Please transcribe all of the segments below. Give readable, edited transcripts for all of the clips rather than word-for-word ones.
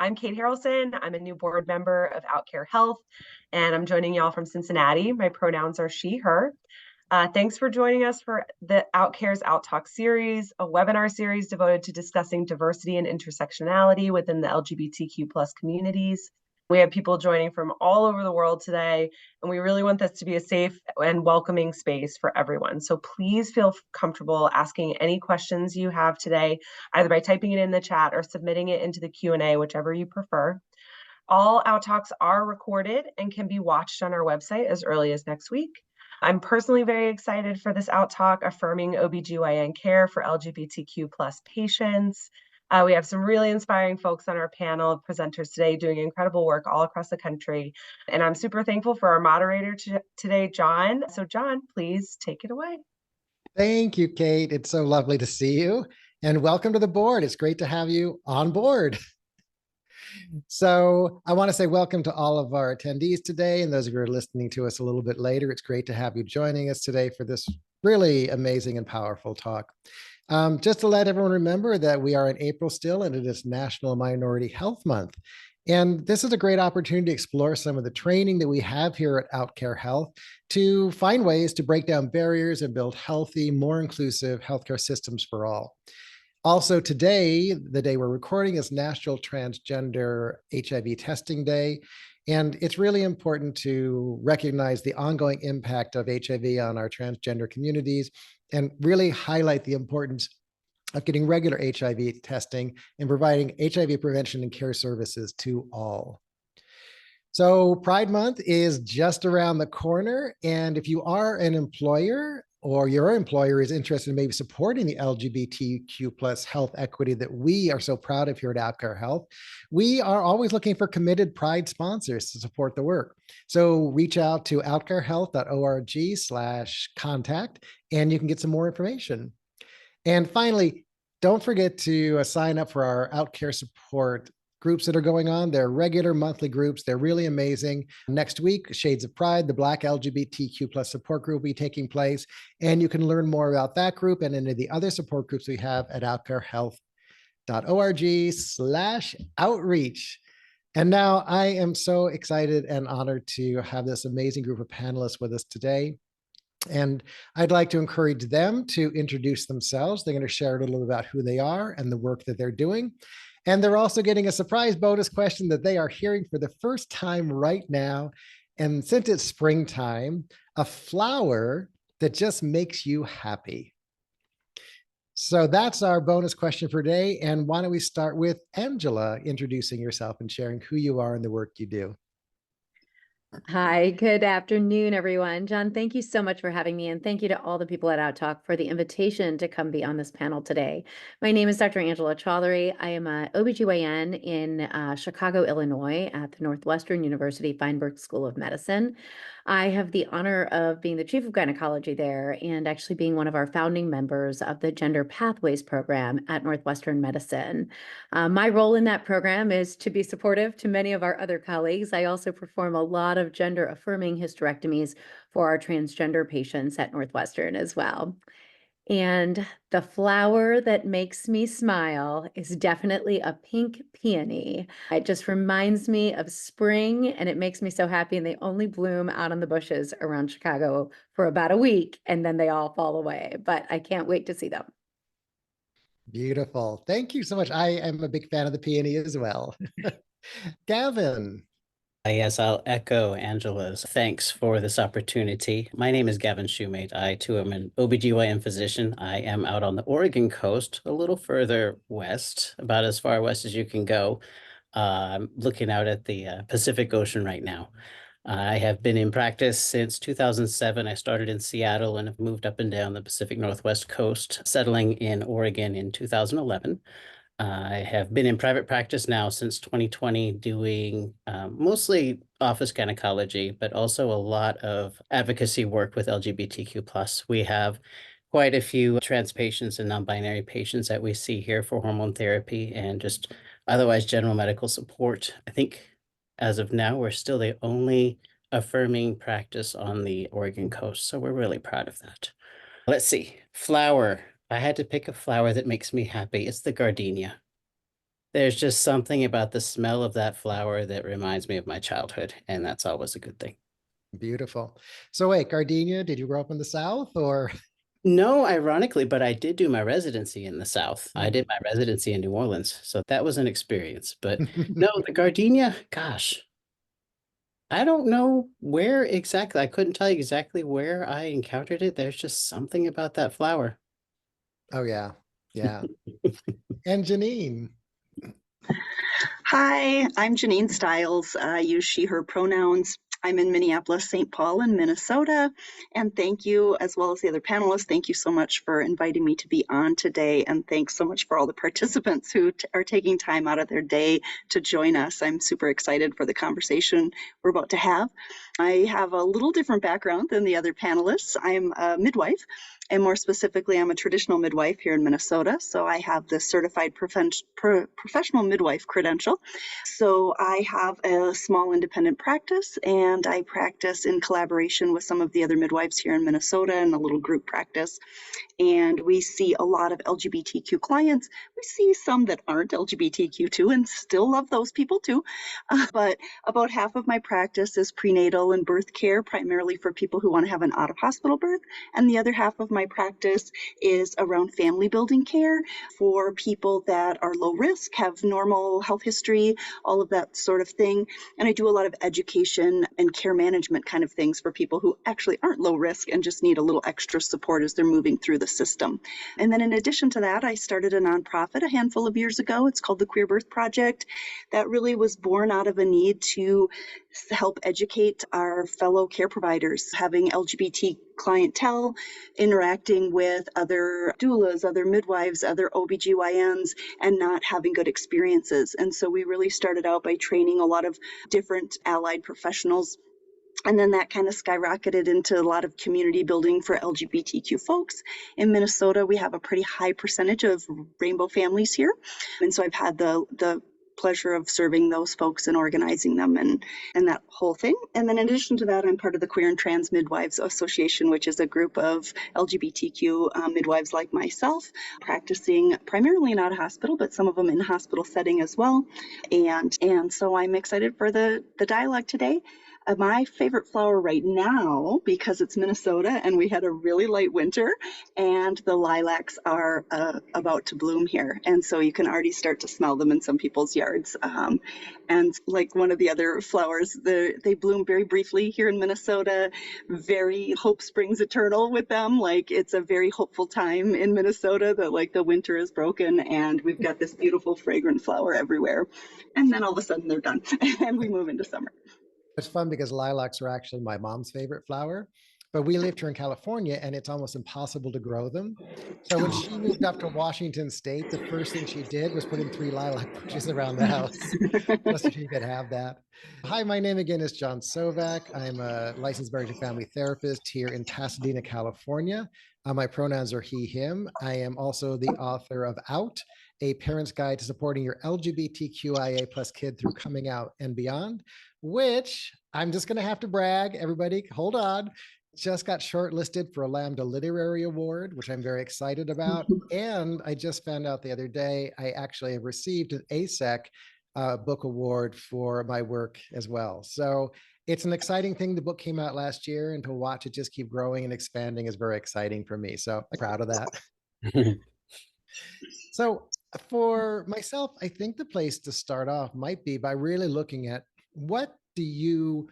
I'm Kate Harrelson. I'm a new board member of OutCare Health, and I'm joining y'all from Cincinnati. My pronouns are she, her. Thanks for joining us for the OutCare's Out Talk series, a webinar series devoted to discussing diversity and intersectionality within the LGBTQ plus communities. We have people joining from all over the world today, and we really want this to be a safe and welcoming space for everyone. So please feel comfortable asking any questions you have today, either by typing it in the chat or submitting it into the Q&A, whichever you prefer. All Out Talks are recorded and can be watched on our website as early as next week. I'm personally very excited for this Out Talk, Affirming OBGYN Care for LGBTQ plus patients. We have some really inspiring folks on our panel of presenters today doing incredible work all across the country. And I'm super thankful for our moderator today, John. So John, please take it away. Thank you, Kate. It's so lovely to see you. And welcome to the board. It's great to have you on board. So I want to say welcome to all of our attendees today and those of you who are listening to us a little bit later. It's great to have you joining us today for this really amazing and powerful talk. Just to let everyone remember that we are in April still, and it is National Minority Health Month. And this is a great opportunity to explore some of the training that we have here at OutCare Health to find ways to break down barriers and build healthy, more inclusive healthcare systems for all. Also today, the day we're recording, is National Transgender HIV Testing Day. And it's really important to recognize the ongoing impact of HIV on our transgender communities and really highlight the importance of getting regular HIV testing and providing HIV prevention and care services to all. So Pride Month is just around the corner. And if you are an employer or your employer is interested in maybe supporting the LGBTQ plus health equity that we are so proud of here at OutCare Health, we are always looking for committed Pride sponsors to support the work. So reach out to outcarehealth.org/contact and you can get some more information. And finally, don't forget to sign up for our OutCare support groups that are going on. They're regular monthly groups. They're really amazing. Next week, Shades of Pride, the Black LGBTQ plus support group will be taking place. And you can learn more about that group and any of the other support groups we have at outcarehealth.org/outreach. And now I am so excited and honored to have this amazing group of panelists with us today. And I'd like to encourage them to introduce themselves. They're going to share a little about who they are and the work that they're doing. And they're also getting a surprise bonus question that they are hearing for the first time right now. And since it's springtime, a flower that just makes you happy. So that's our bonus question for today. And why don't we start with Angela introducing yourself and sharing who you are and the work you do. Hi, good afternoon, everyone. John, thank you so much for having me, and thank you to all the people at OutTalk for the invitation to come be on this panel today. My name is Dr. Angela Chaudhary. I am a OBGYN in Chicago, Illinois at the Northwestern University Feinberg School of Medicine. I have the honor of being the chief of gynecology there and actually being one of our founding members of the Gender Pathways program at Northwestern Medicine. My role in that program is to be supportive to many of our other colleagues. I also perform a lot of gender affirming hysterectomies for our transgender patients at Northwestern as well. And the flower that makes me smile is definitely a pink peony. It just reminds me of spring and it makes me so happy. And they only bloom out on the bushes around Chicago for about a week and then they all fall away. But I can't wait to see them. Beautiful. Thank you so much. I am a big fan of the peony as well. Gavin. Yes, I'll echo Angela's thanks for this opportunity. My name is Gavin Shoemate. I too am an OBGYN physician. I am out on the Oregon coast, a little further west, about as far west as you can go. I'm looking out at the Pacific Ocean right now. I have been in practice since 2007. I started in Seattle and have moved up and down the Pacific Northwest coast, settling in Oregon in 2011. I have been in private practice now since 2020, doing mostly office gynecology, but also a lot of advocacy work with LGBTQ+. We have quite a few trans patients and non-binary patients that we see here for hormone therapy and just otherwise general medical support. I think as of now, we're still the only affirming practice on the Oregon coast, so we're really proud of that. Let's see, flower. I had to pick a flower that makes me happy. It's the gardenia. There's just something about the smell of that flower that reminds me of my childhood, and that's always a good thing. Beautiful. So wait, Gardenia, did you grow up in the South or? No, ironically, but I did do my residency in the South. I did my residency in New Orleans, so that was an experience. But no, the gardenia, gosh, I don't know where exactly. I couldn't tell you exactly where I encountered it. There's just something about that flower. Oh yeah. Yeah. And Janine. Hi, I'm Janine Stiles. I use she, her pronouns. I'm in Minneapolis, St. Paul, in Minnesota. And thank you, as well as the other panelists, thank you so much for inviting me to be on today. And thanks so much for all the participants who are taking time out of their day to join us. I'm super excited for the conversation we're about to have. I have a little different background than the other panelists. I'm a midwife. And more specifically, I'm a traditional midwife here in Minnesota. So I have the certified professional midwife credential. So I have a small independent practice, and I practice in collaboration with some of the other midwives here in Minnesota in a little group practice. And we see a lot of LGBTQ clients. We see some that aren't LGBTQ too, and still love those people too. But about half of my practice is prenatal and birth care, primarily for people who want to have an out-of-hospital birth. And the other half of my practice is around family building care for people that are low risk, have normal health history, all of that sort of thing. And I do a lot of education and care management kind of things for people who actually aren't low risk and just need a little extra support as they're moving through the system. And then in addition to that, I started a nonprofit a handful of years ago. It's called the Queer Birth Project. That really was born out of a need to help educate our fellow care providers, having LGBT clientele, interacting with other doulas, other midwives, other OBGYNs, and not having good experiences. And so we really started out by training a lot of different allied professionals. And then that kind of skyrocketed into a lot of community building for LGBTQ folks. In Minnesota, we have a pretty high percentage of rainbow families here. And so I've had the pleasure of serving those folks and organizing them and that whole thing. And then in addition to that, I'm part of the Queer and Trans Midwives Association, which is a group of LGBTQ midwives like myself, practicing primarily not a hospital, but some of them in hospital setting as well. And so I'm excited for the dialogue today. My favorite flower right now, because it's Minnesota and we had a really light winter, and the lilacs are about to bloom here. And so you can already start to smell them in some people's yards. And like one of the other flowers, they bloom very briefly here in Minnesota. Very hope springs eternal with them. Like it's a very hopeful time in Minnesota that like the winter is broken and we've got this beautiful fragrant flower everywhere. And then all of a sudden they're done and we move into summer. It's fun because lilacs are actually my mom's favorite flower, but we lived here in California and it's almost impossible to grow them. So when she moved up to Washington State, the first thing she did was put in 3 lilac bushes around the house just so she could have that. Hi, my name again is John Sovak. I'm a licensed marriage and family therapist here in Pasadena, California. My pronouns are he, him. I am also the author of Out, a parent's guide to supporting your LGBTQIA plus kid through coming out and beyond, which I'm just going to have to brag. Everybody, hold on. Just got shortlisted for a Lambda Literary Award, which I'm very excited about. And I just found out the other day, I actually have received an ASEC book award for my work as well. So it's an exciting thing. The book came out last year, and to watch it just keep growing and expanding is very exciting for me. So I'm proud of that. So for myself, I think the place to start off might be by really looking at what do you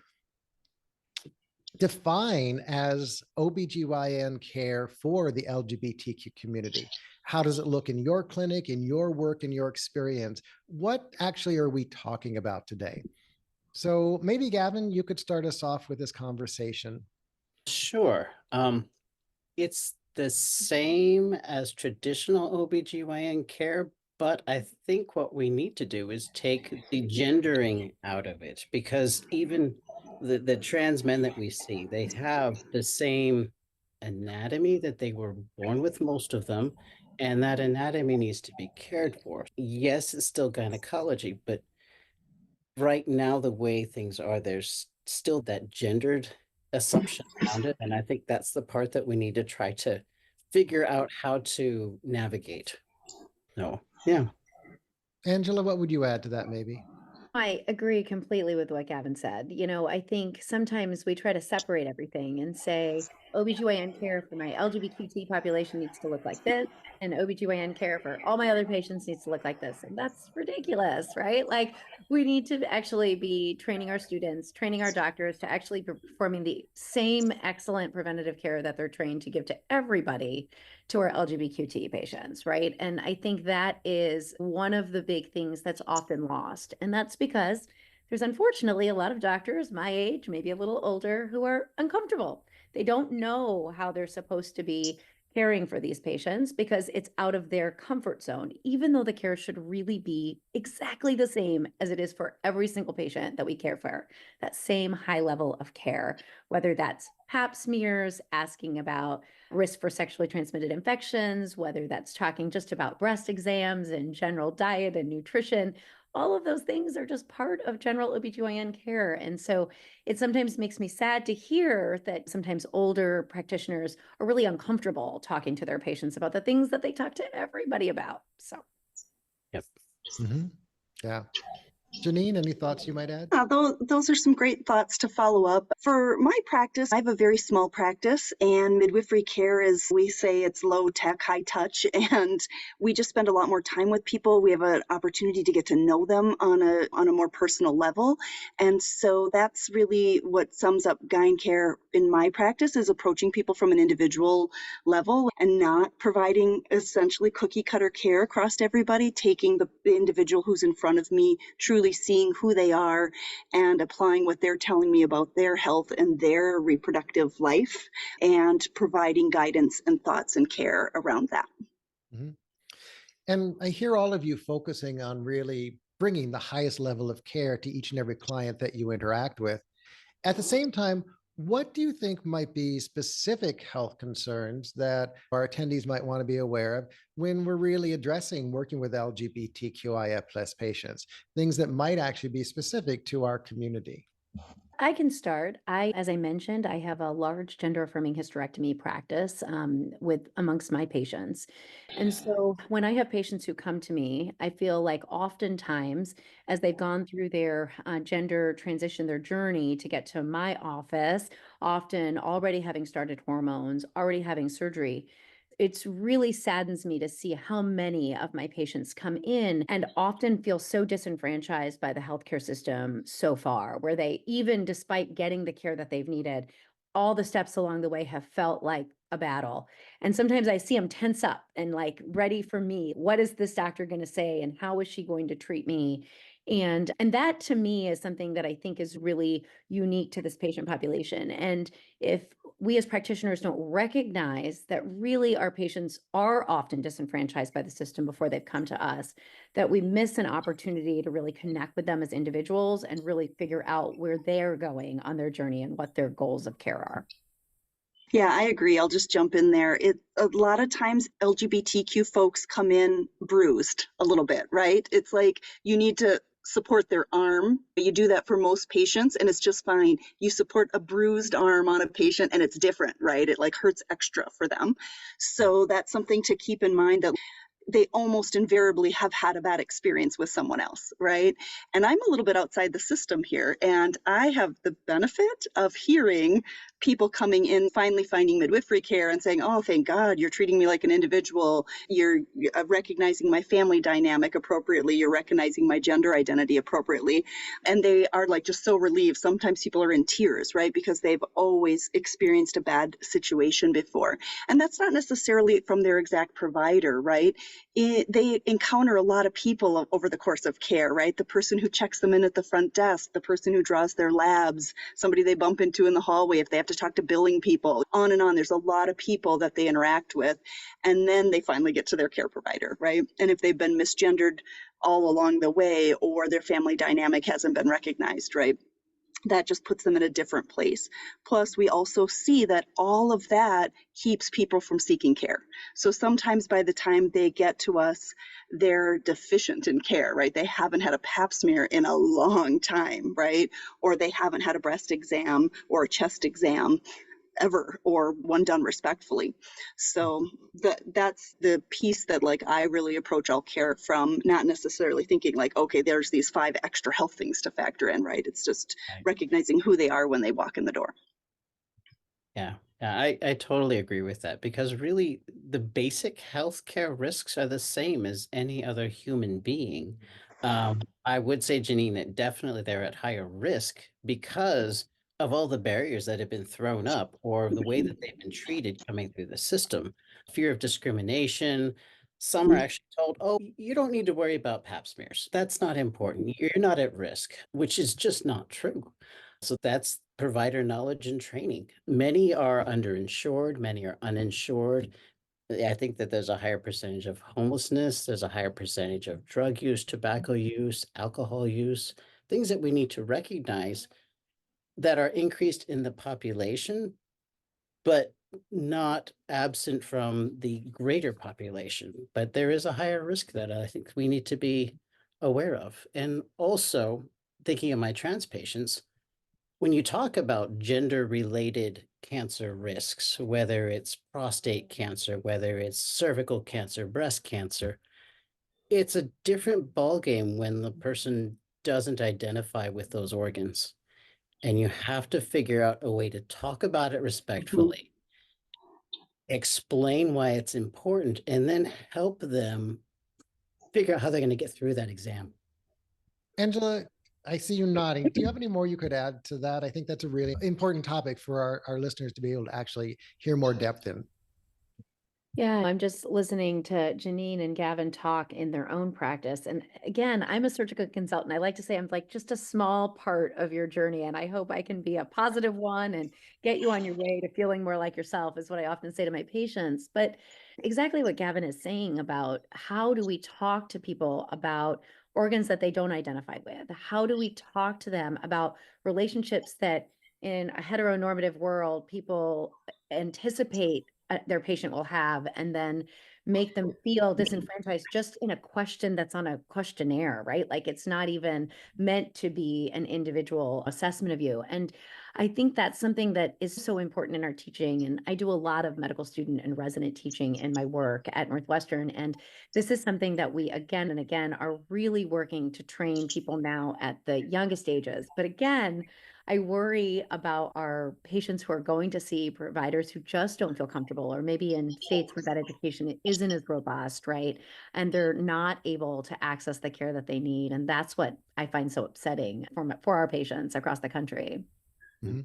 define as OBGYN care for the LGBTQ community? How does it look in your clinic, in your work, in your experience? What actually are we talking about today? So maybe Gavin, you could start us off with this conversation. Sure. It's the same as traditional OBGYN care, but I think what we need to do is take the gendering out of it, because even the trans men that we see, they have the same anatomy that they were born with, most of them, and that anatomy needs to be cared for. Yes, it's still gynecology, but right now, the way things are, there's still that gendered assumption around it. And I think that's the part that we need to try to figure out how to navigate. No, yeah. Angela, what would you add to that maybe? I agree completely with what Gavin said. I think sometimes we try to separate everything and say OBGYN care for my LGBTQ population needs to look like this, and OBGYN care for all my other patients needs to look like this. And that's ridiculous, right? Like, we need to actually be training our students, training our doctors to actually be performing the same excellent preventative care that they're trained to give to everybody, to our LGBTQ patients, right? And I think that is one of the big things that's often lost. And that's because there's unfortunately a lot of doctors my age, maybe a little older, who are uncomfortable. They don't know how they're supposed to be caring for these patients because it's out of their comfort zone, even though the care should really be exactly the same as it is for every single patient that we care for. That same high level of care, whether that's pap smears, asking about risk for sexually transmitted infections, whether that's talking just about breast exams and general diet and nutrition. All of those things are just part of general OBGYN care. And so it sometimes makes me sad to hear that sometimes older practitioners are really uncomfortable talking to their patients about the things that they talk to everybody about. So, Yep. Mm-hmm. Yeah. Janine, any thoughts you might add? Those are some great thoughts to follow up. For my practice, I have a very small practice, and midwifery care is, we say it's low tech, high touch, and we just spend a lot more time with people. We have an opportunity to get to know them on a more personal level. And so that's really what sums up GYN care in my practice, is approaching people from an individual level and not providing essentially cookie cutter care across everybody, taking the individual who's in front of me, truly seeing who they are and applying what they're telling me about their health and their reproductive life, and providing guidance and thoughts and care around that. Mm-hmm. And I hear all of you focusing on really bringing the highest level of care to each and every client that you interact with. At the same time, what do you think might be specific health concerns that our attendees might want to be aware of when we're really addressing working with LGBTQIA+ patients, things that might actually be specific to our community? I can start. As I mentioned, I have a large gender affirming hysterectomy practice with amongst my patients. And so when I have patients who come to me, I feel like oftentimes as they've gone through their gender transition, their journey to get to my office, often already having started hormones, already having surgery, it's really saddens me to see how many of my patients come in and often feel so disenfranchised by the healthcare system so far, where they, even despite getting the care that they've needed, all the steps along the way have felt like a battle. And sometimes I see them tense up and like ready for me. What is this doctor going to say? And how is she going to treat me? And that to me is something that I think is really unique to this patient population. And if we as practitioners don't recognize that really our patients are often disenfranchised by the system before they've come to us, that we miss an opportunity to really connect with them as individuals and really figure out where they're going on their journey and what their goals of care are. Yeah, I agree. I'll just jump in there. A lot of times LGBTQ folks come in bruised a little bit, right? It's like you need to support their arm. You do that for most patients and it's just fine. You support a bruised arm on a patient and it's different, right? It like hurts extra for them. So that's something to keep in mind, that they almost invariably have had a bad experience with someone else, right? And I'm a little bit outside the system here, and I have the benefit of hearing people coming in, finally finding midwifery care and saying, oh, thank God, you're treating me like an individual. You're recognizing my family dynamic appropriately. You're recognizing my gender identity appropriately. And they are like just so relieved. Sometimes people are in tears, right? Because they've always experienced a bad situation before. And that's not necessarily from their exact provider, right? They encounter a lot of people over the course of care, right? The person who checks them in at the front desk, the person who draws their labs, somebody they bump into in the hallway if they have to talk to billing people, on and on. There's a lot of people that they interact with, and then they finally get to their care provider, right? And if they've been misgendered all along the way, or their family dynamic hasn't been recognized, right? That just puts them in a different place. Plus, we also see that all of that keeps people from seeking care. So sometimes by the time they get to us, they're deficient in care, right? They haven't had a pap smear in a long time, right? Or they haven't had a breast exam or a chest exam. ever, or one done respectfully. So that's the piece that like I really approach all care from, not necessarily thinking like, okay, there's these 5 extra health things to factor in, right? It's just recognizing who they are when they walk in the door. Yeah, I totally agree with that, because really the basic healthcare risks are the same as any other human being. I would say, Janine, that definitely they're at higher risk because of all the barriers that have been thrown up, or the way that they've been treated coming through the system. Fear of discrimination. Some are actually told, oh, you don't need to worry about pap smears. That's not important. You're not at risk, which is just not true. So that's provider knowledge and training. Many are underinsured, many are uninsured. I think that there's a higher percentage of homelessness, there's a higher percentage of drug use, tobacco use, alcohol use, things that we need to recognize that are increased in the population, but not absent from the greater population. But there is a higher risk that I think we need to be aware of. And also, thinking of my trans patients, when you talk about gender-related cancer risks, whether it's prostate cancer, whether it's cervical cancer, breast cancer, it's a different ballgame when the person doesn't identify with those organs. And you have to figure out a way to talk about it respectfully, explain why it's important, and then help them figure out how they're going to get through that exam. Angela, I see you nodding. Do you have any more you could add to that? I think that's a really important topic for our listeners to be able to actually hear more depth in. Yeah, I'm just listening to Janine and Gavin talk in their own practice. And again, I'm a surgical consultant. I like to say I'm like just a small part of your journey. And I hope I can be a positive one and get you on your way to feeling more like yourself, is what I often say to my patients. But exactly what Gavin is saying about how do we talk to people about organs that they don't identify with? How do we talk to them about relationships that in a heteronormative world, people anticipate their patient will have, and then make them feel disenfranchised just in a question that's on a questionnaire, right? Like it's not even meant to be an individual assessment of you. And I think that's something that is so important in our teaching. And I do a lot of medical student and resident teaching in my work at Northwestern. And this is something that we again and again are really working to train people now at the youngest ages. But again, I worry about our patients who are going to see providers who just don't feel comfortable, or maybe in states where that education isn't as robust, right? And they're not able to access the care that they need. And that's what I find so upsetting for our patients across the country. Mm-hmm.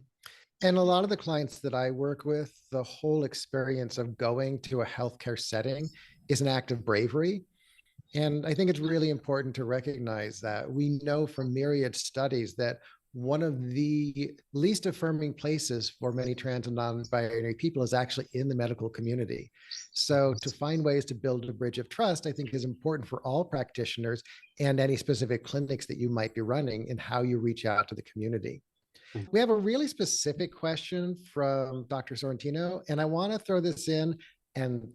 And a lot of the clients that I work with, the whole experience of going to a healthcare setting is an act of bravery. And I think it's really important to recognize that. We know from myriad studies that one of the least affirming places for many trans and non-binary people is actually in the medical community. So to find ways to build a bridge of trust, I think is important for all practitioners and any specific clinics that you might be running in how you reach out to the community. We have a really specific question from Dr. Sorrentino, and I want to throw this in and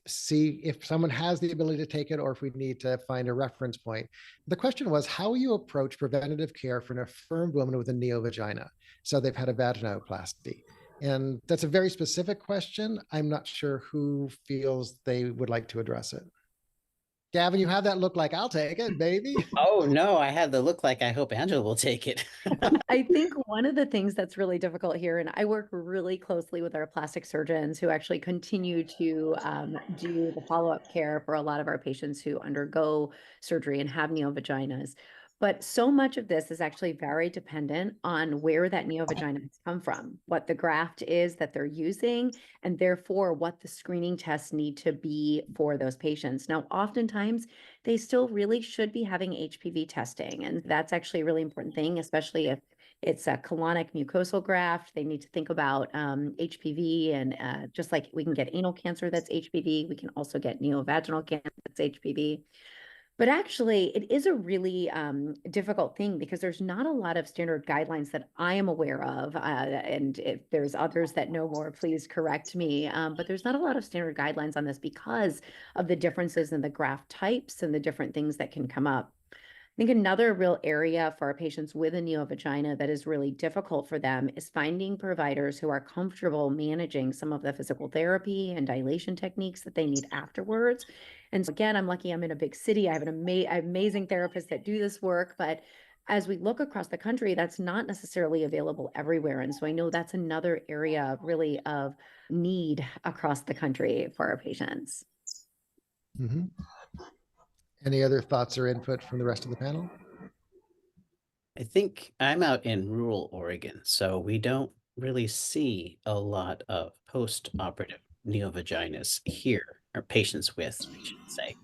see if someone has the ability to take it or if we need to find a reference point. The question was, how will you approach preventative care for an affirmed woman with a neovagina? So they've had a vaginoplasty. And that's a very specific question. I'm not sure who feels they would like to address it. Gavin, you have that look like, I'll take it, baby. Oh, no, I had the look like I hope Angela will take it. I think one of the things that's really difficult here, and I work really closely with our plastic surgeons who actually continue to do the follow-up care for a lot of our patients who undergo surgery and have neovaginas. But so much of this is actually very dependent on where that neovagina has come from, what the graft is that they're using, and therefore what the screening tests need to be for those patients. Now, oftentimes, they still really should be having HPV testing. And that's actually a really important thing, especially if it's a colonic mucosal graft. They need to think about HPV, and just like we can get anal cancer that's HPV, we can also get neovaginal cancer that's HPV. But actually, it is a really difficult thing because there's not a lot of standard guidelines that I am aware of. And if there's others that know more, please correct me. But there's not a lot of standard guidelines on this because of the differences in the graft types and the different things that can come up. think another real area for our patients with a neovagina that is really difficult for them is finding providers who are comfortable managing some of the physical therapy and dilation techniques that they need afterwards. And so again, I'm lucky I'm in a big city. I have an amazing therapists that do this work, but as we look across the country, that's not necessarily available everywhere. And so I know that's another area really of need across the country for our patients. Mm-hmm. Any other thoughts or input from the rest of the panel? I think I'm out in rural Oregon, so we don't really see a lot of post-operative neovaginas here, or patients with, I should say.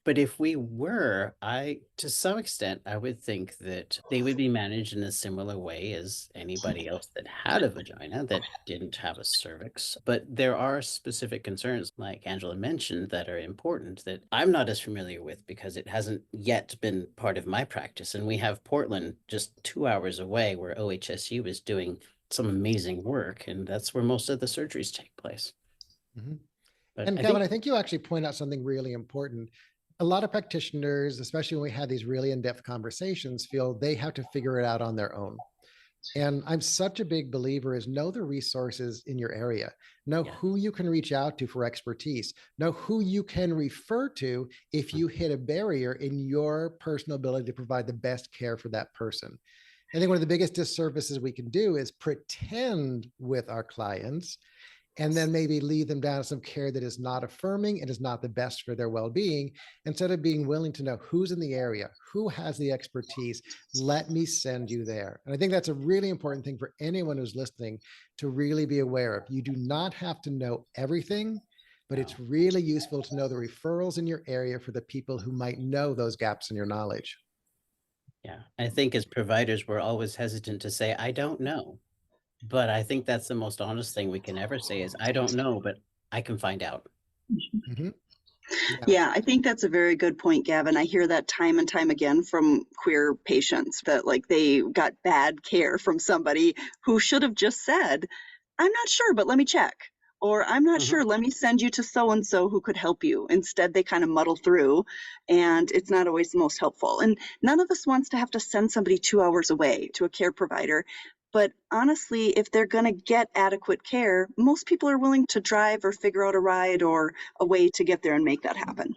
But if we were, to some extent, I would think that they would be managed in a similar way as anybody else that had a vagina that didn't have a cervix. But there are specific concerns, like Angela mentioned, that are important that I'm not as familiar with because it hasn't yet been part of my practice. And we have Portland just 2 hours away where OHSU is doing some amazing work. And that's where most of the surgeries take place. Mm-hmm. But And Kevin, I think you actually point out something really important. A lot of practitioners, especially when we have these really in-depth conversations, feel they have to figure it out on their own. And I'm such a big believer is know the resources in your area, know who you can reach out to for expertise, know who you can refer to if you hit a barrier in your personal ability to provide the best care for that person. I think one of the biggest disservices we can do is pretend with our clients and then maybe lead them down some care that is not affirming and is not the best for their well-being, instead of being willing to know who's in the area, who has the expertise, let me send you there. And I think that's a really important thing for anyone who's listening to really be aware of. You do not have to know everything, but it's really useful to know the referrals in your area for the people who might know those gaps in your knowledge. Yeah, I think as providers, we're always hesitant to say, I don't know. But I think that's the most honest thing we can ever say is, I don't know, but I can find out. Mm-hmm. Yeah, I think that's a very good point, Gavin. I hear that time and time again from queer patients that like they got bad care from somebody who should have just said, I'm not sure, but let me check. Or I'm not sure, let me send you to so-and-so who could help you. Instead, they kind of muddle through, and it's not always the most helpful. And none of us wants to have to send somebody 2 hours away to a care provider. But honestly, if they're going to get adequate care, most people are willing to drive or figure out a ride or a way to get there and make that happen.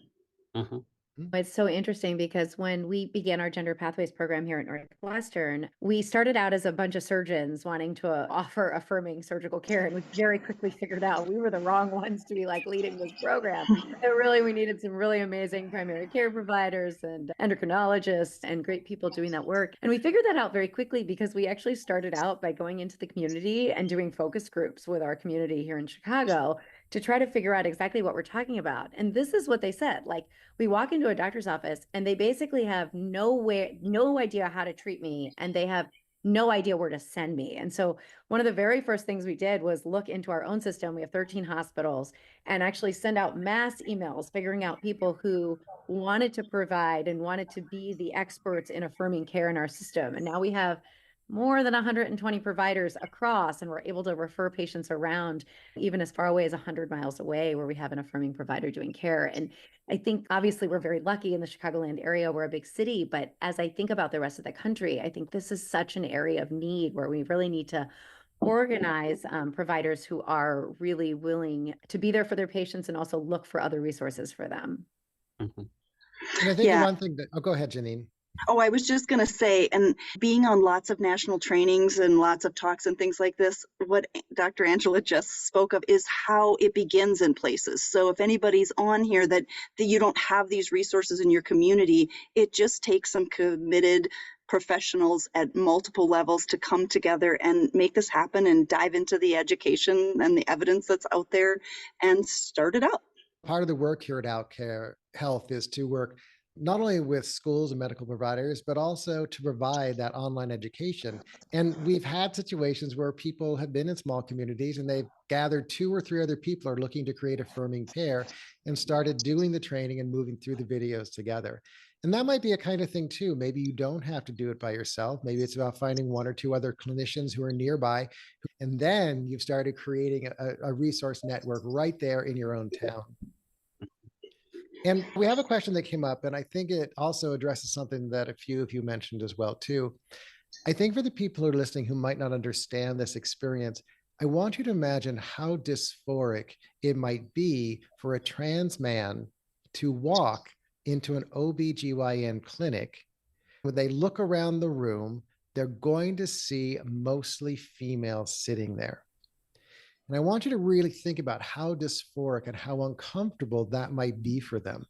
It's so interesting because when we began our Gender Pathways program here at Northwestern, we started out as a bunch of surgeons wanting to offer affirming surgical care, and we very quickly figured out we were the wrong ones to be like leading this program. And really, we needed some really amazing primary care providers and endocrinologists and great people doing that work. And we figured that out very quickly because we actually started out by going into the community and doing focus groups with our community here in Chicago to try to figure out exactly what we're talking about. And this is what they said. Like, we walk into a doctor's office and they basically have no idea how to treat me, and they have no idea where to send me. And so one of the very first things we did was look into our own system. We have 13 hospitals, and actually send out mass emails, figuring out people who wanted to provide and wanted to be the experts in affirming care in our system. And now we have more than 120 providers across, and we're able to refer patients around even as far away as 100 miles away where we have an affirming provider doing care. And I think obviously we're very lucky in the Chicagoland area. We're a big city, but as I think about the rest of the country, I think this is such an area of need where we really need to organize providers who are really willing to be there for their patients and also look for other resources for them. And I think the one thing that, go ahead, Janine. Oh, I was just going to say, and being on lots of national trainings and lots of talks and things like this, what Dr. Angela just spoke of is how it begins in places. So if anybody's on here that you don't have these resources in your community, it just takes some committed professionals at multiple levels to come together and make this happen and dive into the education and the evidence that's out there and start it up. Part of the work here at OutCare Health is to work not only with schools and medical providers, but also to provide that online education. And we've had situations where people have been in small communities and they've gathered 2 or 3 other people are looking to create affirming care and started doing the training and moving through the videos together. And that might be a kind of thing too. Maybe you don't have to do it by yourself. Maybe it's about finding 1 or 2 other clinicians who are nearby. And then you've started creating a resource network right there in your own town. And we have a question that came up, and I think it also addresses something that a few of you mentioned as well, too. I think for the people who are listening who might not understand this experience, I want you to imagine how dysphoric it might be for a trans man to walk into an OBGYN clinic. When they look around the room, they're going to see mostly females sitting there. And I want you to really think about how dysphoric and how uncomfortable that might be for them.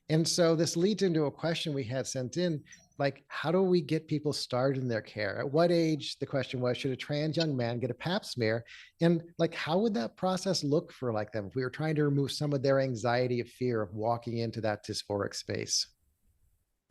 And so this leads into a question we had sent in, like, how do we get people started in their care? At what age, the question was, should a trans young man get a pap smear? And like, how would that process look for like them if we were trying to remove some of their anxiety of fear of walking into that dysphoric space?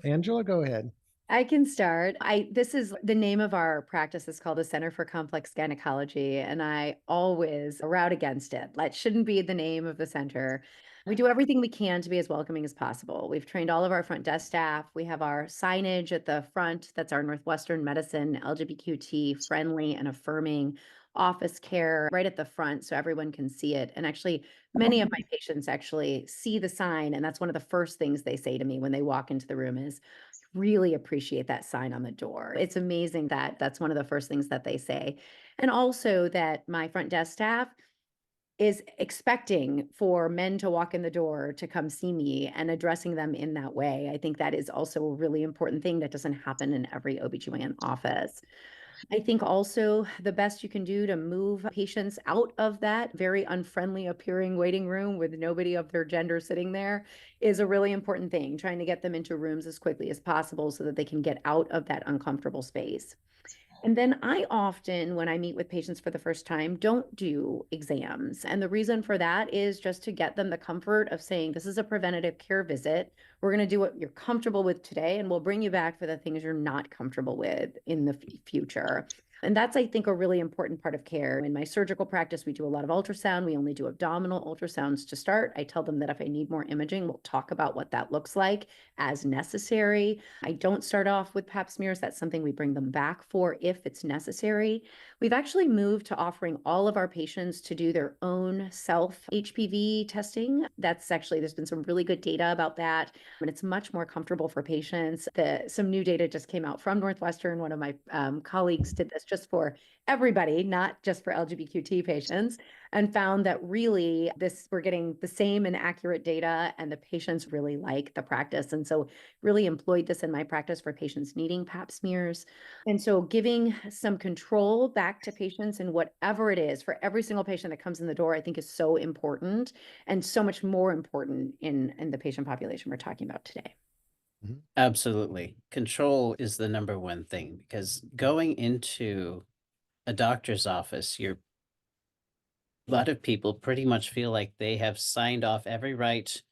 Angela, go ahead. I can start. This is the name of our practice is called the Center for Complex Gynecology, and I always route against it. That shouldn't be the name of the center. We do everything we can to be as welcoming as possible. We've trained all of our front desk staff. We have our signage at the front. That's our Northwestern Medicine, LGBTQ friendly and affirming office care right at the front so everyone can see it. And actually, many of my patients actually see the sign, and that's one of the first things they say to me when they walk into the room is, really appreciate that sign on the door. It's amazing that that's one of the first things that they say. And also that my front desk staff is expecting for men to walk in the door to come see me and addressing them in that way. I think that is also a really important thing that doesn't happen in every OBGYN office. I think also the best you can do to move patients out of that very unfriendly appearing waiting room with nobody of their gender sitting there is a really important thing, trying to get them into rooms as quickly as possible so that they can get out of that uncomfortable space. And then I often, when I meet with patients for the first time, don't do exams. And the reason for that is just to get them the comfort of saying, this is a preventative care visit. We're going to do what you're comfortable with today, and we'll bring you back for the things you're not comfortable with in the future. And that's, I think, a really important part of care. In my surgical practice, we do a lot of ultrasound. We only do abdominal ultrasounds to start. I tell them that if I need more imaging, we'll talk about what that looks like as necessary. I don't start off with pap smears. That's something we bring them back for if it's necessary. We've actually moved to offering all of our patients to do their own self HPV testing. That's actually, there's been some really good data about that, and it's much more comfortable for patients. Some new data just came out from Northwestern. One of my colleagues did this just for everybody, not just for LGBTQ patients, and found that really we're getting the same and accurate data, and the patients really like the practice. And so really employed this in my practice for patients needing pap smears. And so giving some control back to patients and whatever it is for every single patient that comes in the door, I think is so important, and so much more important in the patient population we're talking about today. Absolutely. Control is the number one thing, because going into a doctor's office, a lot of people pretty much feel like they have signed off every right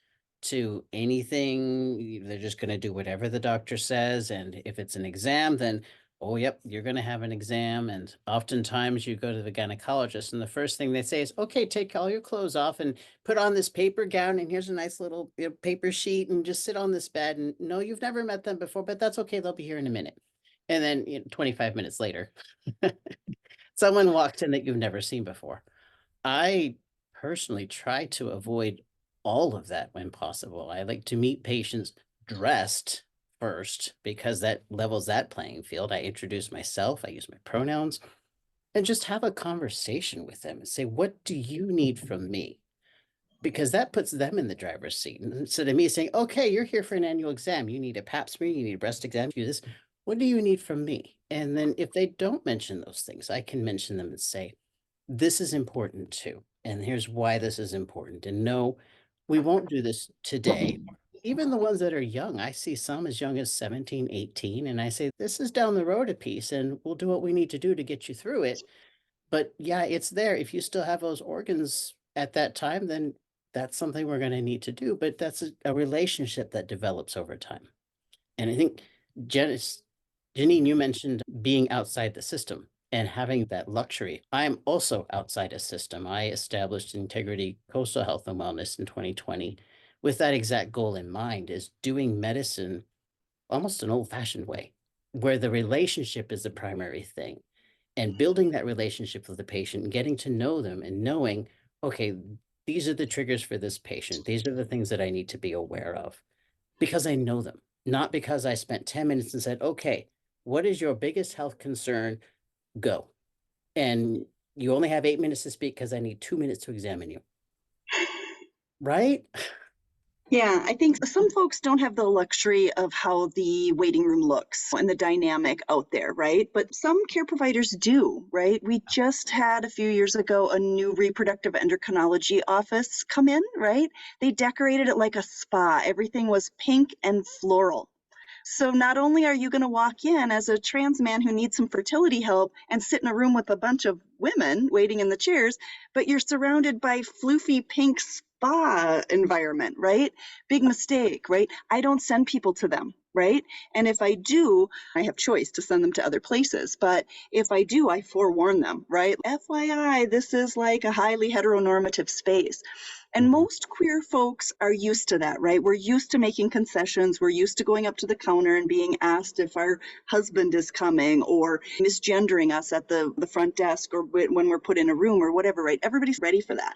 to anything. They're just going to do whatever the doctor says. And if it's an exam, then, oh, yep, you're going to have an exam. And oftentimes you go to the gynecologist and the first thing they say is, okay, take all your clothes off and put on this paper gown. And here's a nice little paper sheet and just sit on this bed. And no, you've never met them before, but that's okay. They'll be here in a minute. And then 25 minutes later, someone walked in that you've never seen before. I personally try to avoid all of that when possible. I like to meet patients dressed first because that levels that playing field. I introduce myself, I use my pronouns, and just have a conversation with them and say, what do you need from me? Because that puts them in the driver's seat. Instead of me saying, okay, you're here for an annual exam. You need a pap smear, you need a breast exam, you do this. What do you need from me? And then if they don't mention those things, I can mention them and say, this is important too. And here's why this is important. And no, we won't do this today. Even the ones that are young, I see some as young as 17, 18, and I say, this is down the road a piece, and we'll do what we need to do to get you through it. But yeah, it's there. If you still have those organs at that time, then that's something we're going to need to do. But that's a relationship that develops over time. And I think, Janine, you mentioned being outside the system and having that luxury. I'm also outside a system. I established Integrity Coastal Health and Wellness in 2020 with that exact goal in mind, is doing medicine almost an old-fashioned way, where the relationship is the primary thing, and building that relationship with the patient and getting to know them and knowing, okay, these are the triggers for this patient. These are the things that I need to be aware of because I know them, not because I spent 10 minutes and said, okay, what is your biggest health concern? Go. And you only have 8 minutes to speak because I need 2 minutes to examine you. Right? Yeah, I think some folks don't have the luxury of how the waiting room looks and the dynamic out there, right? But some care providers do, right? We just had a few years ago a new reproductive endocrinology office come in, right? They decorated it like a spa. Everything was pink and floral. So not only are you going to walk in as a trans man who needs some fertility help and sit in a room with a bunch of women waiting in the chairs, but you're surrounded by floofy pink spa environment, right? Big mistake, right? I don't send people to them, right? And if I do, I have choice to send them to other places. But if I do, I forewarn them, right? FYI, this is like a highly heteronormative space. And most queer folks are used to that, right? We're used to making concessions. We're used to going up to the counter and being asked if our husband is coming or misgendering us at the front desk or when we're put in a room or whatever, right? Everybody's ready for that.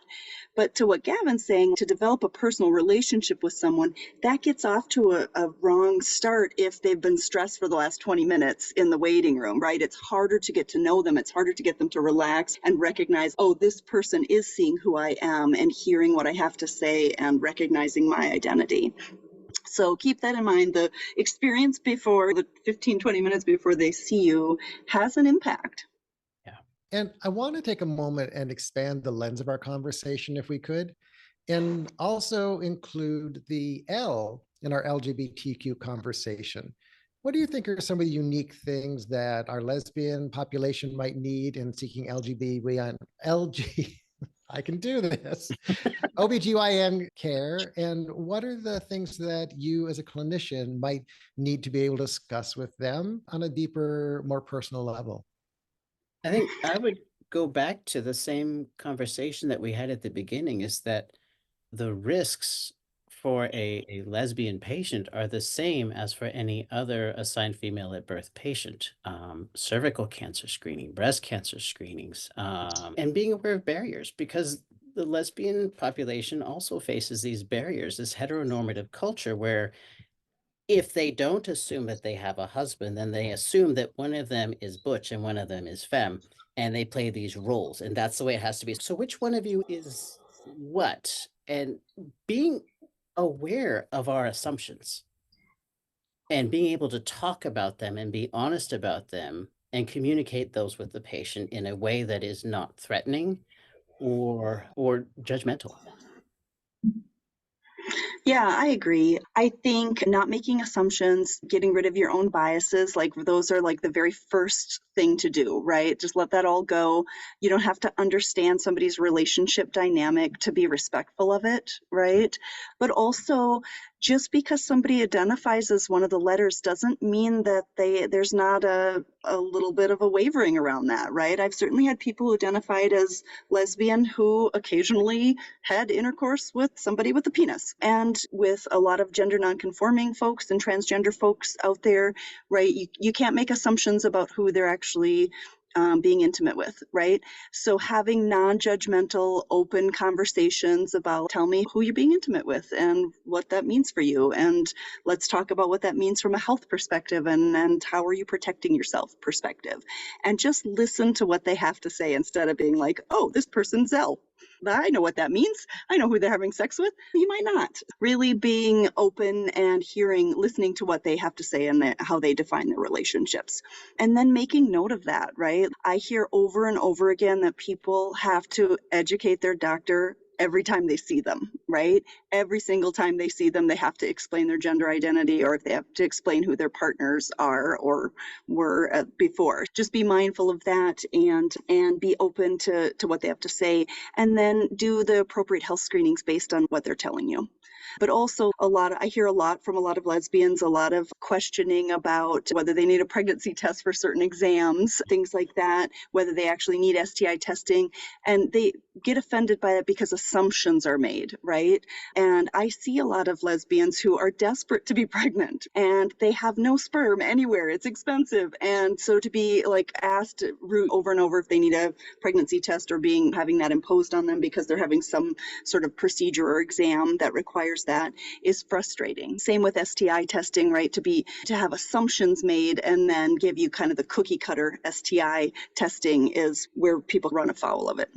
But to what Gavin's saying, to develop a personal relationship with someone, that gets off to a wrong start if they've been stressed for the last 20 minutes in the waiting room, right? It's harder to get to know them. It's harder to get them to relax and recognize, oh, this person is seeing who I am and hearing what I have to say and recognizing my identity. So keep that in mind. The experience before the 15, 20 minutes before they see you has an impact. And I want to take a moment and expand the lens of our conversation, if we could, and also include the L in our LGBTQ conversation. What do you think are some of the unique things that our lesbian population might need in seeking I can do this, OBGYN care, and what are the things that you as a clinician might need to be able to discuss with them on a deeper, more personal level? I think I would go back to the same conversation that we had at the beginning, is that the risks for a lesbian patient are the same as for any other assigned female at birth patient. Cervical cancer screening, breast cancer screenings, and being aware of barriers, because the lesbian population also faces these barriers, this heteronormative culture where if they don't assume that they have a husband, then they assume that one of them is butch and one of them is femme, and they play these roles, and that's the way it has to be. So which one of you is what? And being aware of our assumptions and being able to talk about them and be honest about them and communicate those with the patient in a way that is not threatening or judgmental. Yeah, I agree. I think not making assumptions, getting rid of your own biases, like those are like the very first thing to do, right? Just let that all go. You don't have to understand somebody's relationship dynamic to be respectful of it, right? But also, just because somebody identifies as one of the letters doesn't mean that there's not a little bit of a wavering around that, right? I've certainly had people who identified as lesbian who occasionally had intercourse with somebody with a penis. And with a lot of gender nonconforming folks and transgender folks out there, right, you can't make assumptions about who they're actually being intimate with, right? So having non-judgmental, open conversations about, tell me who you're being intimate with and what that means for you. And let's talk about what that means from a health perspective and how are you protecting yourself perspective. And just listen to what they have to say instead of being like, oh, this person's Zell. I know what that means. I know who they're having sex with. You might not. Really being open and listening to what they have to say and how they define their relationships. And then making note of that, right? I hear over and over again that people have to educate their doctor every time they see them, right? Every single time they see them, they have to explain their gender identity, or if they have to explain who their partners are or were before. Just be mindful of that and be open to what they have to say, and then do the appropriate health screenings based on what they're telling you. But also I hear a lot from a lot of lesbians, a lot of questioning about whether they need a pregnancy test for certain exams, things like that, whether they actually need STI testing. And they get offended by that because assumptions are made, right? And I see a lot of lesbians who are desperate to be pregnant and they have no sperm anywhere. It's expensive. And so to be like asked over and over if they need a pregnancy test or having that imposed on them because they're having some sort of procedure or exam that requires that is frustrating. Same with STI testing, right? To have assumptions made and then give you kind of the cookie cutter STI testing is where people run afoul of it.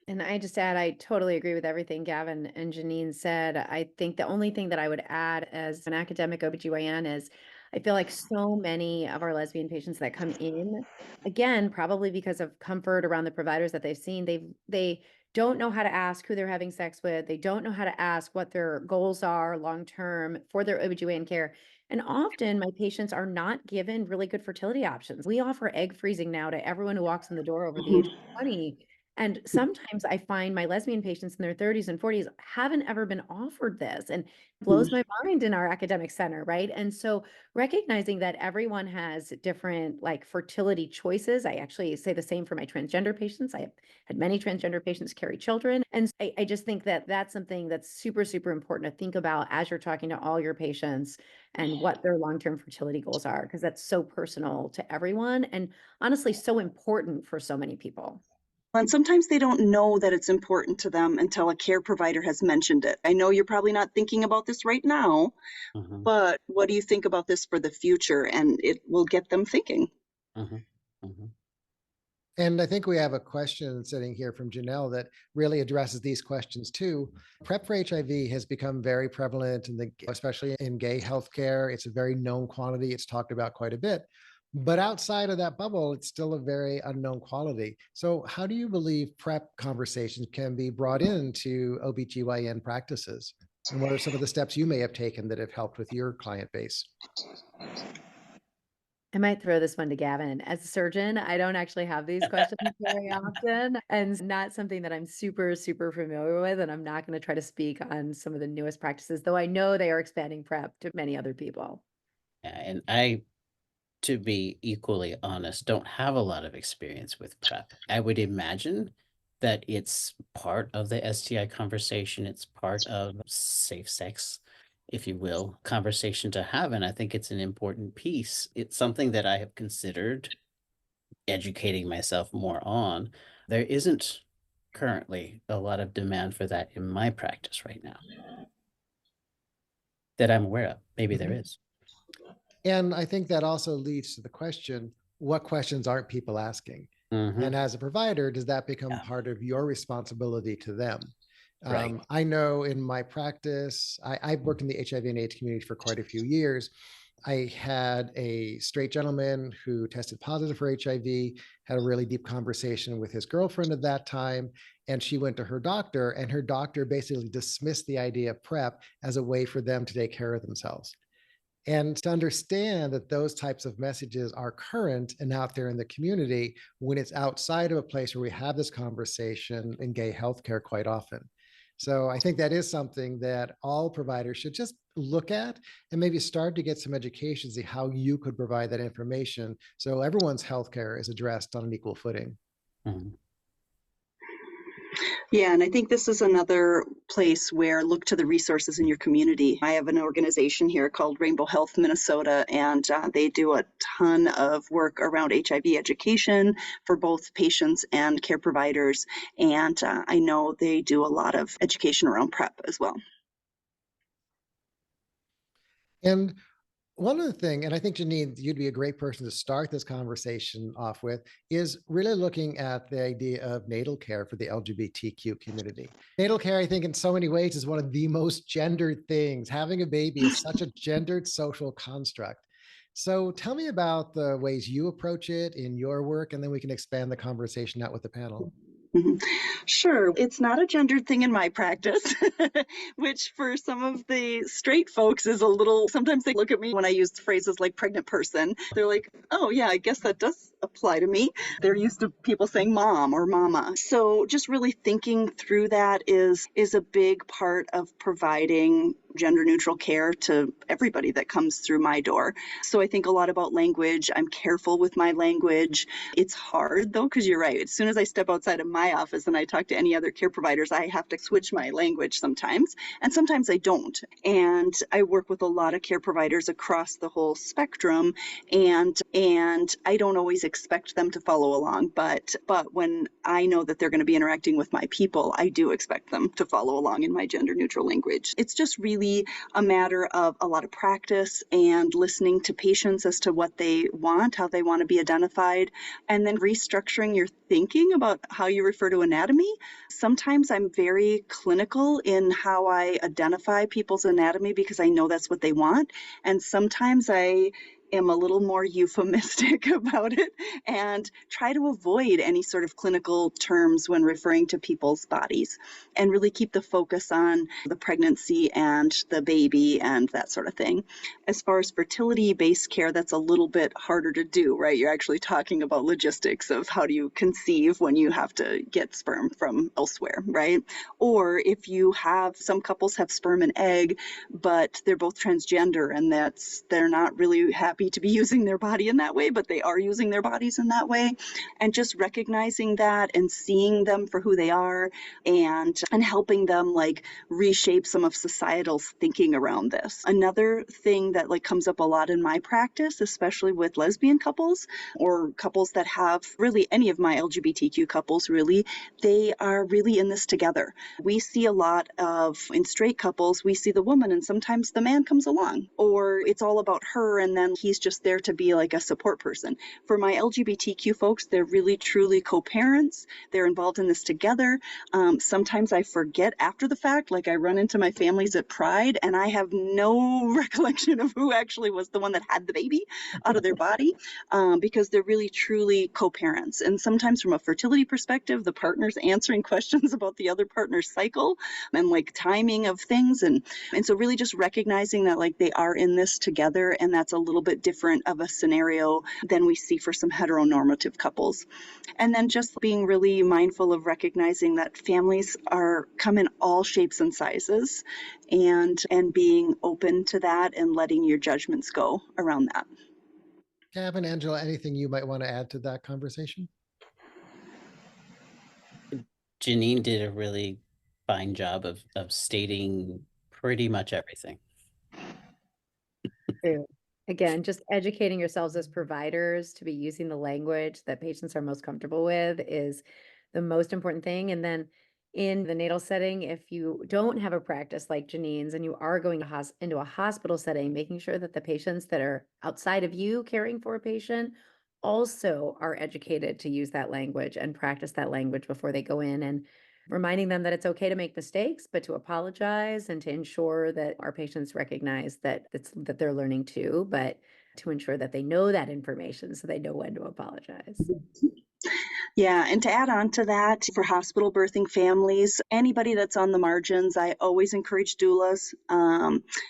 And I just add, I totally agree with everything Gavin and Janine said. I think the only thing that I would add as an academic OBGYN is I feel like so many of our lesbian patients that come in, again, probably because of comfort around the providers that they've seen, they don't know how to ask who they're having sex with. They don't know how to ask what their goals are long-term for their OBGYN care. And often my patients are not given really good fertility options. We offer egg freezing now to everyone who walks in the door over the age of 20. And sometimes I find my lesbian patients in their 30s and 40s haven't ever been offered this, and it blows my mind in our academic center, right? And so recognizing that everyone has different like fertility choices. I actually say the same for my transgender patients. I have had many transgender patients carry children. And I just think that that's something that's super, super important to think about as you're talking to all your patients and what their long-term fertility goals are, because that's so personal to everyone and honestly so important for so many people. And sometimes they don't know that it's important to them until a care provider has mentioned it. I know you're probably not thinking about this right now, but what do you think about this for the future? And it will get them thinking. And I think we have a question sitting here from Janelle that really addresses these questions too. PrEP for HIV has become very prevalent, especially in gay healthcare. It's a very known quantity. It's talked about quite a bit. But outside of that bubble, it's still a very unknown quality. So how do you believe PrEP conversations can be brought into OBGYN practices? And what are some of the steps you may have taken that have helped with your client base? I might throw this one to Gavin. As a surgeon, I don't actually have these questions very often, and not something that I'm super, super familiar with. And I'm not going to try to speak on some of the newest practices, though I know they are expanding PrEP to many other people. And I, to be equally honest, don't have a lot of experience with PrEP. I would imagine that it's part of the STI conversation. It's part of safe sex, if you will, conversation to have. And I think it's an important piece. It's something that I have considered educating myself more on. There isn't currently a lot of demand for that in my practice right now that I'm aware of. Maybe there is. And I think that also leads to the question, what questions aren't people asking? And as a provider, does that become part of your responsibility to them? Right. I know in my practice, I've worked in the HIV and AIDS community for quite a few years. I had a straight gentleman who tested positive for HIV, had a really deep conversation with his girlfriend at that time, and she went to her doctor, and her doctor basically dismissed the idea of PrEP as a way for them to take care of themselves. And to understand that those types of messages are current and out there in the community when it's outside of a place where we have this conversation in gay healthcare quite often. So I think that is something that all providers should just look at and maybe start to get some education, see how you could provide that information so everyone's healthcare is addressed on an equal footing. Yeah, and I think this is another place where look to the resources in your community. I have an organization here called Rainbow Health Minnesota, and they do a ton of work around HIV education for both patients and care providers. And I know they do a lot of education around PrEP as well. And one other thing, and I think, Janine, you'd be a great person to start this conversation off with, is really looking at the idea of natal care for the LGBTQ community. Natal care, I think, in so many ways is one of the most gendered things. Having a baby is such a gendered social construct. So tell me about the ways you approach it in your work, and then we can expand the conversation out with the panel. Mhm. Sure. It's not a gendered thing in my practice, which for some of the straight folks is a little, sometimes they look at me when I use phrases like pregnant person. They're like, oh, yeah, I guess that does apply to me. They're used to people saying mom or mama. So just really thinking through that is a big part of providing gender neutral care to everybody that comes through my door. So I think a lot about language. I'm careful with my language. It's hard though, because you're right. As soon as I step outside of my office and I talk to any other care providers, I have to switch my language sometimes. And sometimes I don't. And I work with a lot of care providers across the whole spectrum. And I don't always expect them to follow along. But when I know that they're going to be interacting with my people, I do expect them to follow along in my gender neutral language. It's just really a matter of a lot of practice and listening to patients as to what they want, how they want to be identified, and then restructuring your thinking about how you refer to anatomy. Sometimes I'm very clinical in how I identify people's anatomy because I know that's what they want. And sometimes I am a little more euphemistic about it and try to avoid any sort of clinical terms when referring to people's bodies and really keep the focus on the pregnancy and the baby and that sort of thing. As far as fertility-based care, that's a little bit harder to do, right? You're actually talking about logistics of how do you conceive when you have to get sperm from elsewhere, right? Or if you have, some couples have sperm and egg, but they're both transgender and they're not really happy to be using their body in that way, but they are using their bodies in that way. And just recognizing that and seeing them for who they are and helping them like reshape some of societal thinking around this. Another thing that like comes up a lot in my practice, especially with lesbian couples or couples that have really any of my LGBTQ couples, really, they are really in this together. We see a lot of, in straight couples, we see the woman and sometimes the man comes along, or it's all about her and then he's just there to be like a support person. For my LGBTQ folks, they're really truly co-parents. They're involved in this together. Sometimes I forget after the fact, like I run into my families at Pride and I have no recollection of who actually was the one that had the baby out of their body, because they're really truly co-parents. And sometimes from a fertility perspective, the partner's answering questions about the other partner's cycle and like timing of things. And so really just recognizing that like they are in this together, and that's a little bit different of a scenario than we see for some heteronormative couples. And then just being really mindful of recognizing that families come in all shapes and sizes, and being open to that and letting your judgments go around that. Gavin, Angela, anything you might want to add to that conversation? Janine did a really fine job of stating pretty much everything. True. Again, just educating yourselves as providers to be using the language that patients are most comfortable with is the most important thing. And then in the natal setting, if you don't have a practice like Janine's and you are going into a hospital setting, making sure that the patients that are outside of you caring for a patient also are educated to use that language and practice that language before they go in, and reminding them that it's okay to make mistakes, but to apologize and to ensure that our patients recognize that that they're learning too, but to ensure that they know that information so they know when to apologize. Yeah, and to add on to that, for hospital birthing families, anybody that's on the margins, I always encourage doulas.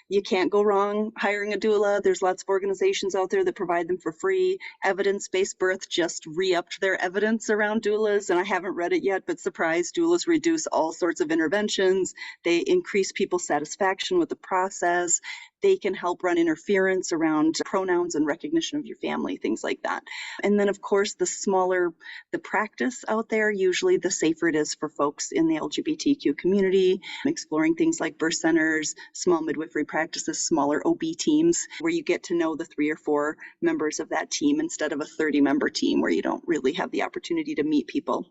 You can't go wrong hiring a doula. There's lots of organizations out there that provide them for free. Evidence-Based Birth just re-upped their evidence around doulas, and I haven't read it yet, but surprise, doulas reduce all sorts of interventions. They increase people's satisfaction with the process. They can help run interference around pronouns and recognition of your family, things like that. And then, of course, the smaller the practice out there, usually the safer it is for folks in the LGBTQ community, exploring things like birth centers, small midwifery practices, smaller OB teams, where you get to know the 3 or 4 members of that team instead of a 30-member team where you don't really have the opportunity to meet people.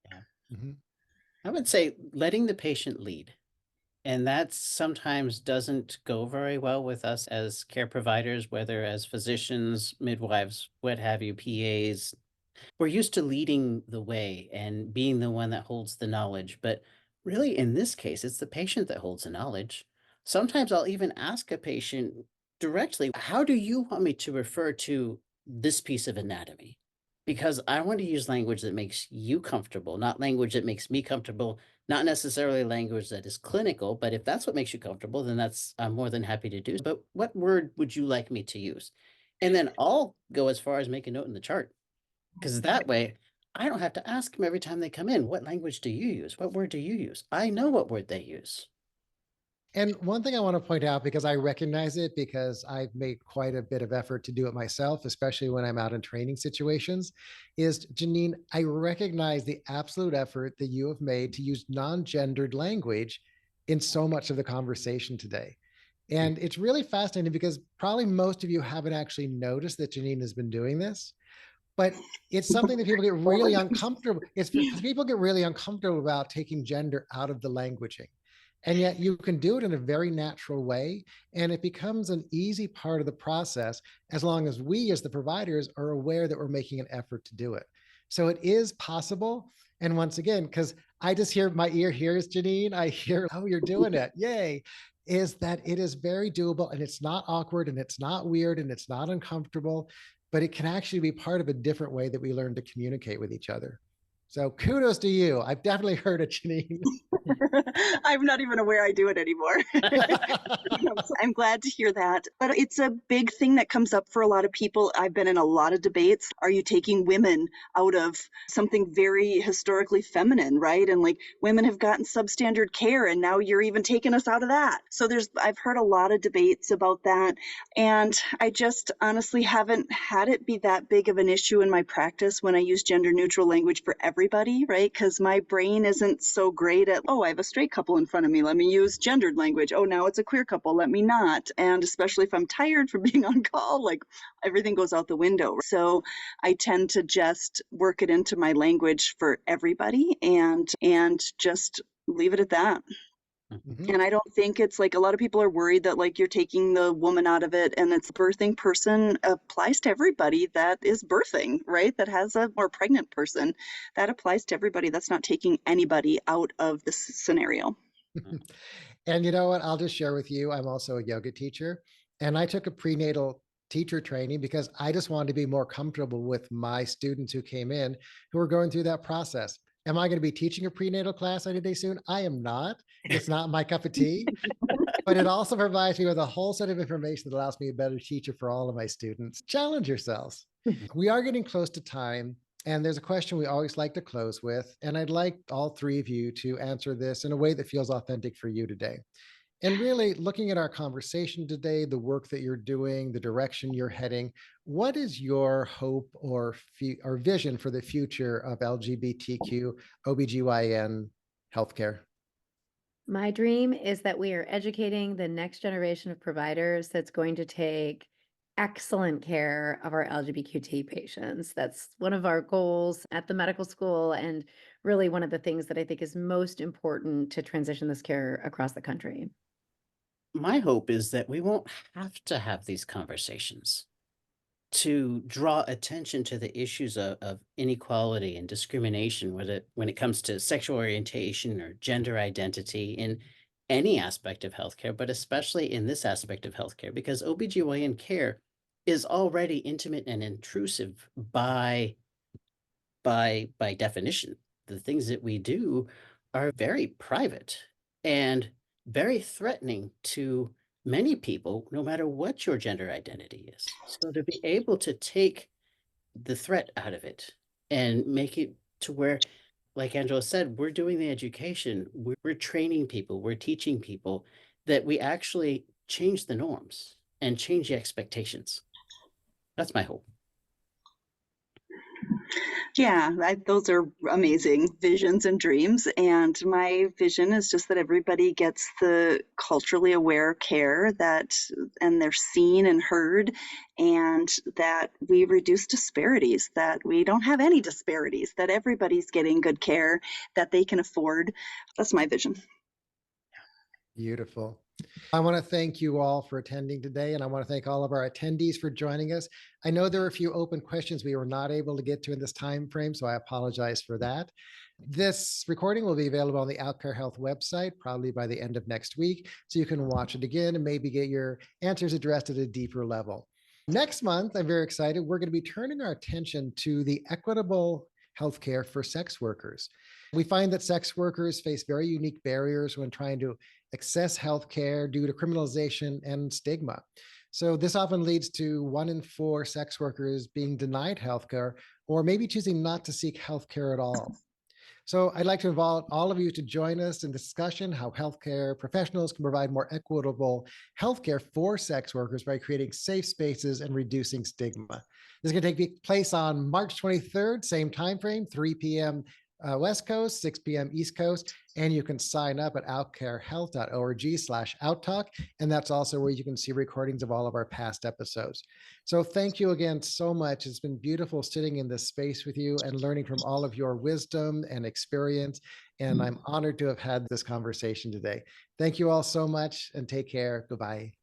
Yeah. Mm-hmm. I would say letting the patient lead. And that sometimes doesn't go very well with us as care providers, whether as physicians, midwives, what have you, PAs. We're used to leading the way and being the one that holds the knowledge. But really, in this case, it's the patient that holds the knowledge. Sometimes I'll even ask a patient directly, how do you want me to refer to this piece of anatomy? because I want to use language that makes you comfortable, not language that makes me comfortable, not necessarily language that is clinical, but if that's what makes you comfortable, then I'm more than happy to do. But what word would you like me to use? And then I'll go as far as make a note in the chart, because that way I don't have to ask them every time they come in, what language do you use? What word do you use? I know what word they use. And one thing I want to point out, because I recognize it, because I've made quite a bit of effort to do it myself, especially when I'm out in training situations, is Janine, I recognize the absolute effort that you have made to use non-gendered language in so much of the conversation today. And it's really fascinating because probably most of you haven't actually noticed that Janine has been doing this, but it's something that people get really uncomfortable. It's because people get really uncomfortable about taking gender out of the languaging. And yet you can do it in a very natural way. And it becomes an easy part of the process as long as we as the providers are aware that we're making an effort to do it. So it is possible. And once again, because I just hear my ear hears Janine, I hear, oh, you're doing it. Yay. Is that it is very doable and it's not awkward and it's not weird and it's not uncomfortable, but it can actually be part of a different way that we learn to communicate with each other. So kudos to you. I've definitely heard it, Janine. I'm not even aware I do it anymore. I'm glad to hear that. But it's a big thing that comes up for a lot of people. I've been in a lot of debates. Are you taking women out of something very historically feminine, right? And like women have gotten substandard care and now you're even taking us out of that. So I've heard a lot of debates about that. And I just honestly haven't had it be that big of an issue in my practice when I use gender neutral language for everybody, right? Because my brain isn't so great at, oh, I have a straight couple in front of me, let me use gendered language. Oh, now it's a queer couple, let me not. And especially if I'm tired from being on call, like everything goes out the window. So I tend to just work it into my language for everybody and just leave it at that. Mhm. And I don't think it's like a lot of people are worried that like you're taking the woman out of it, and it's birthing person applies to everybody that is birthing, right? That has a more pregnant person. That applies to everybody. That's not taking anybody out of this scenario. And you know what? I'll just share with you. I'm also a yoga teacher, and I took a prenatal teacher training because I just wanted to be more comfortable with my students who came in who were going through that process. Am I going to be teaching a prenatal class any day soon? I am not. It's not my cup of tea, but it also provides me with a whole set of information that allows me a better teacher for all of my students. Challenge yourselves. We are getting close to time. And there's a question we always like to close with. And I'd like all three of you to answer this in a way that feels authentic for you today. And really looking at our conversation today, the work that you're doing, the direction you're heading, what is your hope or vision for the future of LGBTQ OBGYN healthcare? My dream is that we are educating the next generation of providers that's going to take excellent care of our LGBTQ patients. That's one of our goals at the medical school, and really one of the things that I think is most important to transition this care across the country. My hope is that we won't have to have these conversations to draw attention to the issues of inequality and discrimination when it comes to sexual orientation or gender identity in any aspect of healthcare, but especially in this aspect of healthcare, because OBGYN care is already intimate and intrusive by definition. The things that we do are very private and very threatening to many people, no matter what your gender identity is. So to be able to take the threat out of it and make it to where, like Angela said, we're doing the education, we're training people, we're teaching people, that we actually change the norms and change the expectations. That's my hope. Yeah, those are amazing visions and dreams. And my vision is just that everybody gets the culturally aware care and they're seen and heard, and that we reduce disparities, that we don't have any disparities, that everybody's getting good care that they can afford. That's my vision. Beautiful. I want to thank you all for attending today, and I want to thank all of our attendees for joining us. I know there are a few open questions we were not able to get to in this time frame, so I apologize for that. This recording will be available on the Outcare Health website probably by the end of next week, so you can watch it again and maybe get your answers addressed at a deeper level. Next month, I'm very excited. We're going to be turning our attention to the equitable healthcare for sex workers. We find that sex workers face very unique barriers when trying to access healthcare due to criminalization and stigma. So this often leads to 1 in 4 sex workers being denied healthcare or maybe choosing not to seek healthcare at all. So I'd like to invite all of you to join us in discussion how healthcare professionals can provide more equitable healthcare for sex workers by creating safe spaces and reducing stigma. This is going to take place on March 23rd, same time frame, 3 p.m. West Coast, 6 p.m. East Coast, and you can sign up at outcarehealth.org/outtalk, and that's also where you can see recordings of all of our past episodes. So thank you again so much. It's been beautiful sitting in this space with you and learning from all of your wisdom and experience, and I'm honored to have had this conversation today. Thank you all so much, and take care. Goodbye.